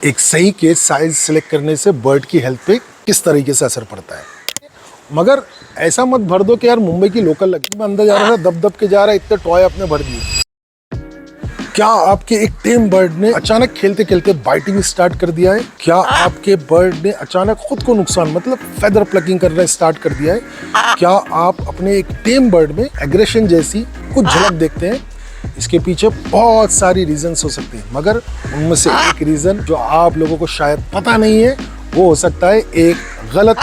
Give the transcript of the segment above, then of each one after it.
एक सही cage size select करने से बर्ड की हेल्थ पे किस तरीके से असर पड़ता है। मगर ऐसा मत भर दो कि यार मुंबई की लोकल लगी, मैं अंदर जा रहा था दब दब के जा रहा है, इतने टॉय आपने भर दिए। क्या आपके एक टेम बर्ड ने अचानक खेलते खेलते बाइटिंग स्टार्ट कर दिया है? क्या आपके बर्ड ने अचानक खुद को नुकसान मतलब फेदर प्लकिंग करना स्टार्ट कर दिया है? क्या आप अपने एक टेम बर्ड में एग्रेशन जैसी कुछ झलक देखते हैं? इसके पीछे बहुत सारी रीजंस हो सकते हैं, मगर उनमें से एक रीजन जो आप लोगों को शायद पता नहीं है वो हो सकता है एक गलत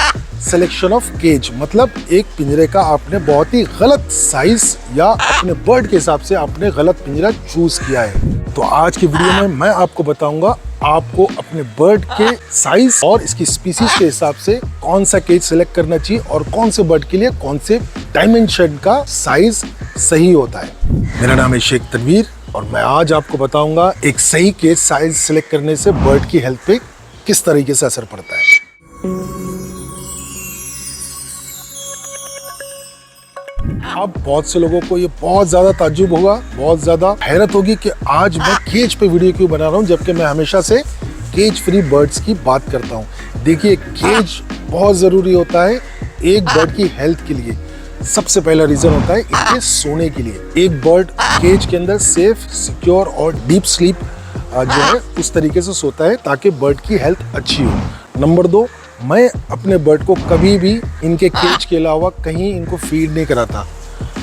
सिलेक्शन ऑफ केज। मतलब एक पिंजरे का आपने बहुत ही गलत साइज या अपने बर्ड के हिसाब से आपने गलत पिंजरा चूज किया है। तो आज की वीडियो में मैं आपको बताऊंगा आपको अपने बर्ड के साइज और इसकी स्पीसीज के हिसाब से कौन सा केज सिलेक्ट करना चाहिए और कौन से बर्ड के लिए कौन से डायमेंशन का साइज सही होता है। मेरा नाम है शेख तनवीर और मैं आज आपको बताऊंगा एक सही केज साइज सिलेक्ट करने से बर्ड की हेल्थ पे किस तरीके से असर पड़ता है। अब बहुत से लोगों को ये बहुत ज्यादा ताज्जुब होगा, बहुत ज्यादा हैरत होगी कि आज मैं केज पे वीडियो क्यों बना रहा हूँ, जबकि मैं हमेशा से केज फ्री बर्ड्स की बात करता हूँ। देखिए, केज बहुत जरूरी होता है एक बर्ड की हेल्थ के लिए। सबसे पहला रीजन होता है इसके सोने के लिए। एक बर्ड केज के अंदर सेफ, सिक्योर और डीप स्लीप जो है उस तरीके से सोता है ताकि बर्ड की हेल्थ अच्छी हो। नंबर 2, मैं अपने बर्ड को कभी भी इनके केज के अलावा कहीं इनको फीड नहीं कराता।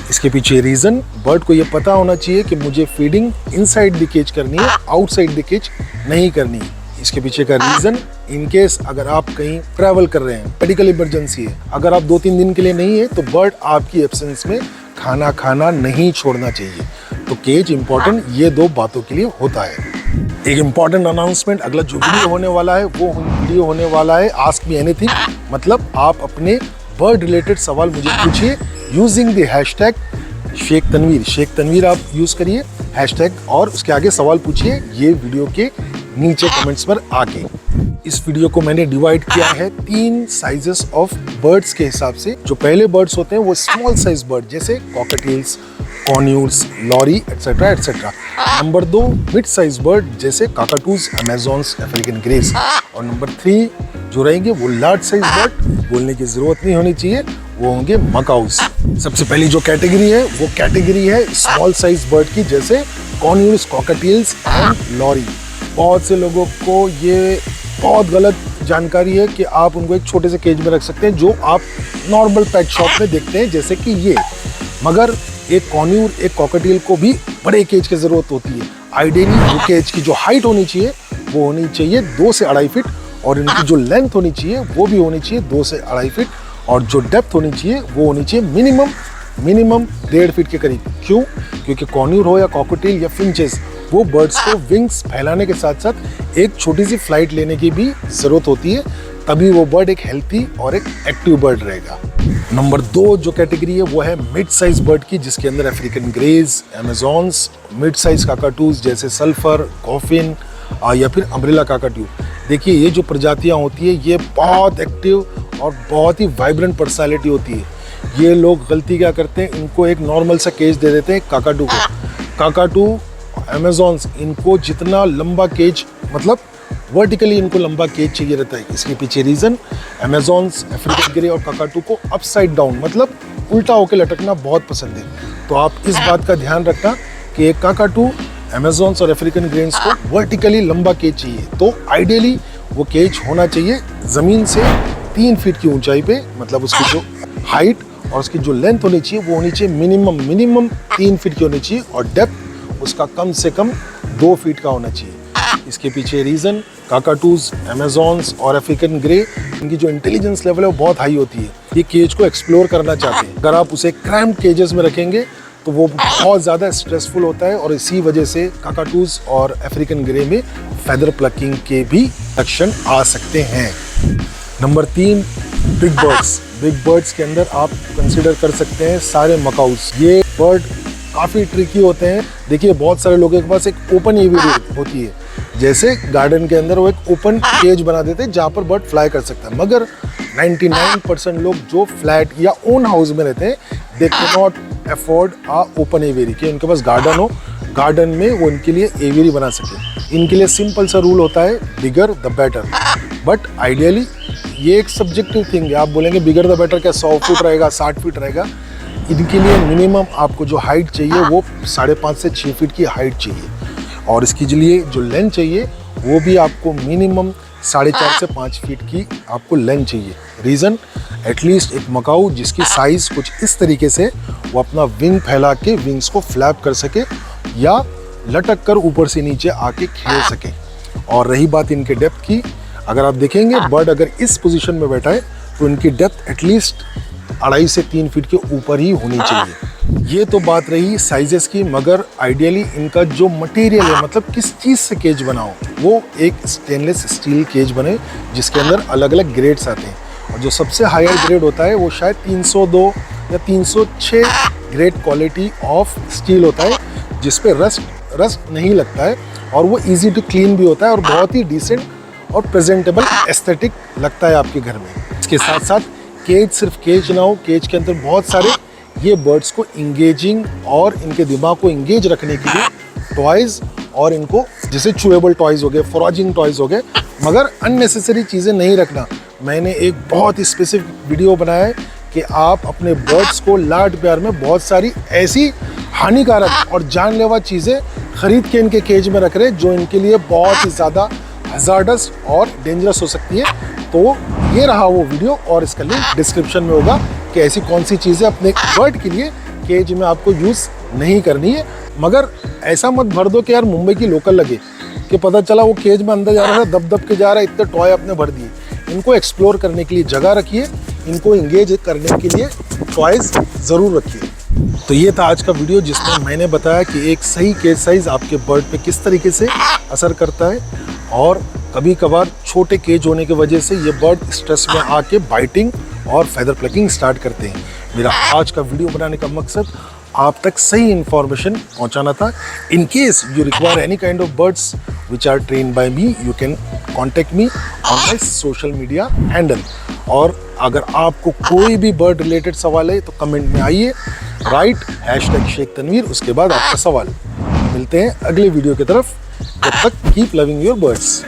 इसके पीछे रीजन, बर्ड को ये पता होना चाहिए कि मुझे फीडिंग इनसाइड द केज करनी है, आउटसाइड द केज नहीं करनी है। इसके पीछे का रीजन, इन केस अगर आप कहीं ट्रैवल कर रहे हैं, मेडिकल इमरजेंसी है, अगर आप 2-3 दिन के लिए नहीं है तो बर्ड आपकी एब्सेंस में खाना खाना नहीं छोड़ना चाहिए। तो केज इंपॉर्टेंट ये 2 बातों के लिए होता है। एक इम्पॉर्टेंट अनाउंसमेंट, अगला जो वीडियो होने वाला है वो वीडियो होने वाला है आस्क मी एनीथिंग। मतलब आप अपने बर्ड रिलेटेड सवाल मुझे पूछिए using the hashtag Sheikh Tanveer. Sheikh Tanveer आप यूज करिए हैशटैग और उसके आगे सवाल पूछिए ये वीडियो के नीचे कमेंट्स पर आके। इस वीडियो को मैंने डिवाइड किया है 3 साइजेस ऑफ बर्ड्स के हिसाब से। जो पहले बर्ड्स होते हैं वो स्मॉल साइज बर्ड जैसे cockatiels, conures, lory etcetera etcetera. Number 2, mid size bird जैसे काकाटूज, अमेजोन्स, अफ्रीकन ग्रेस। और नंबर 3 जो रहेंगे वो लार्ज साइज बर्ड, बोलने की जरूरत नहीं होनी चाहिए, वो होंगे मकाउस। सबसे पहली जो कैटेगरी है वो कैटेगरी है स्मॉल साइज बर्ड की जैसे कॉन्यूल्स, कॉकटेल्स एंड लॉरी। बहुत से लोगों को ये बहुत गलत जानकारी है कि आप उनको एक छोटे से केज में रख सकते हैं जो आप नॉर्मल पेट शॉप में देखते हैं जैसे कि ये। मगर एक कॉन्यूर, एक कॉकटेल को भी बड़े केज की जरूरत होती है। आइडियली वो केज की जो हाइट होनी चाहिए वो होनी चाहिए 2 से 2.5 फीट और इनकी जो लेंथ होनी चाहिए वो भी होनी चाहिए 2 से 2.5 फीट और जो डेप्थ होनी चाहिए वो होनी चाहिए मिनिमम 1.5 फीट के करीब। क्यों? क्योंकि कॉन्यूर हो या कॉकटेल या फिंचेस, वो बर्ड्स को विंग्स फैलाने के साथ साथ एक छोटी सी फ्लाइट लेने की भी जरूरत होती है, तभी वो बर्ड एक हेल्थी और एक एक्टिव बर्ड रहेगा। नंबर 2 जो कैटेगरी है वो है मिड साइज बर्ड की, जिसके अंदर अफ्रीकन ग्रेज, अमेजोन्स, मिड साइज काकाटूज जैसे सल्फर, कॉफिन या फिर अम्ब्रेला काकाटू। देखिए, ये जो प्रजातियां होती है ये बहुत एक्टिव और बहुत ही वाइब्रेंट पर्सनालिटी होती है। ये लोग गलती क्या करते हैं, इनको एक नॉर्मल सा केज दे देते हैं काकाटू को। काकाटू, अमेजोन्स, इनको जितना लंबा केज मतलब वर्टिकली इनको लंबा केज चाहिए रहता है। इसके पीछे रीजन, अमेजोन्स, अफ्रीकन ग्रे और काकाटू को अपसाइड डाउन मतलब उल्टा होकर लटकना बहुत पसंद है। तो आप इस बात का ध्यान रखना कि एक काकाटू, अमेजोन्स और अफ्रीकन ग्रेन्स को वर्टिकली लंबा केज चाहिए। तो आइडियली वो केज होना चाहिए जमीन से 3 फीट की ऊंचाई पे, मतलब उसकी जो हाइट और उसकी जो लेंथ होनी चाहिए वो होनी चाहिए मिनिमम 3 फीट की होनी चाहिए और डेप्थ उसका कम से कम 2 फीट का होना चाहिए। इसके पीछे रीजन, काकाटूज, अमेजोन्स और अफ्रीकन ग्रे, इनकी जो इंटेलिजेंस लेवल है वो बहुत हाई होती है। ये केज को एक्सप्लोर करना चाहते हैं। अगर आप उसे क्रैम्प केजेस में रखेंगे तो वो बहुत ज़्यादा स्ट्रेसफुल होता है और इसी वजह से काकाटूज और अफ्रीकन ग्रे में फेदर प्लकिंग के भी लक्षण आ सकते हैं। Number 3, big birds. Big birds के अंदर आप कंसिडर कर सकते हैं सारे मकाउस। ये बर्ड काफ़ी ट्रिकी होते हैं। देखिए, बहुत सारे लोगों के पास एक ओपन एवियरी होती है, जैसे गार्डन के अंदर वो एक ओपन केज बना देते हैं जहाँ पर बर्ड फ्लाई कर सकता है। मगर 99% लोग जो फ्लैट या ओन हाउस में रहते हैं they can not afford a open aviary, कि उनके पास गार्डन हो, गार्डन में वो उनके लिए एवियरी बना सके। इनके लिए सिंपल सा रूल होता है, bigger the better. But ideally ये एक सब्जेक्टिव थिंग है। आप बोलेंगे बिगर द बेटर क्या 100 फुट रहेगा, 60 फीट रहेगा? इनके लिए मिनिमम आपको जो हाइट चाहिए वो 5.5 से 6 फीट की हाइट चाहिए, और इसके लिए जो लेंथ चाहिए वो भी आपको मिनिमम 4.5 से 5 फीट की आपको लेंथ चाहिए। रीज़न, एटलीस्ट एक मकाऊ जिसकी साइज़ कुछ इस तरीके से वो अपना विंग फैला के विंग्स को फ्लैप कर सके या लटक कर ऊपर से नीचे आके खेल सके। और रही बात इनके डेप्थ की, अगर आप देखेंगे बर्ड अगर इस पोजीशन में बैठा है तो इनकी डेप्थ एटलीस्ट 2.5 से 3 फीट के ऊपर ही होनी चाहिए। ये तो बात रही साइजेस की, मगर आइडियली इनका जो मटेरियल है, मतलब किस चीज़ से केज बनाओ, वो एक स्टेनलेस स्टील केज बने जिसके अंदर अलग अलग ग्रेड्स आते हैं। और जो सबसे हायर ग्रेड होता है वो शायद 302 या 306 ग्रेड क्वालिटी ऑफ स्टील होता है, जिसपे रस्ट नहीं लगता है और वो इजी टू क्लीन भी होता है और बहुत ही डिसेंट और प्रेजेंटेबल एस्थेटिक लगता है आपके घर में। इसके साथ साथ केज सिर्फ केज ना हो, केज के अंदर बहुत सारे ये बर्ड्स को इंगेजिंग और इनके दिमाग को इंगेज रखने के लिए टॉयज़, और इनको जैसे चूएबल टॉयज़ हो गए, फॉरजिंग टॉयज़ हो गए, मगर अननेसेसरी चीज़ें नहीं रखना। मैंने एक बहुत ही स्पेसिफिक वीडियो बनाया है कि आप अपने बर्ड्स को लाड प्यार में बहुत सारी ऐसी हानिकारक और जानलेवा चीज़ें खरीद के इनके केज में रख रहे हैं जो इनके लिए बहुत ही ज़्यादा हज़ार्डस और डेंजरस हो सकती है। तो ये रहा वो वीडियो, और इसका लिंक डिस्क्रिप्शन में होगा कि ऐसी कौन सी चीज़ें अपने बर्ड के लिए केज में आपको यूज़ नहीं करनी है। मगर ऐसा मत भर दो कि यार मुंबई की लोकल लगे कि पता चला वो केज में अंदर जा रहा है, दब के जा रहा है, इतने टॉय अपने भर दिए। इनको एक्सप्लोर करने के लिए जगह रखिए, इनको इंगेज करने के लिए टॉयज़ ज़रूर रखिए। तो ये था आज का वीडियो जिसमें मैंने बताया कि एक सही केज साइज़ आपके बर्ड पे किस तरीके से असर करता है, और कभी कभार छोटे केज होने की वजह से ये बर्ड स्ट्रेस में आके बाइटिंग और फेदर प्लकिंग स्टार्ट करते हैं। मेरा आज का वीडियो बनाने का मकसद आप तक सही इन्फॉर्मेशन पहुंचाना था। In case you require any kind of birds which are train by me, you can contact me on my social media handle. और अगर आपको कोई भी बर्ड रिलेटेड सवाल है तो कमेंट में आइए, राइट #शेख तनवीर, उसके बाद आपका सवाल। मिलते हैं अगले वीडियो की तरफ, तब तक कीप लविंग योर बर्ड्स।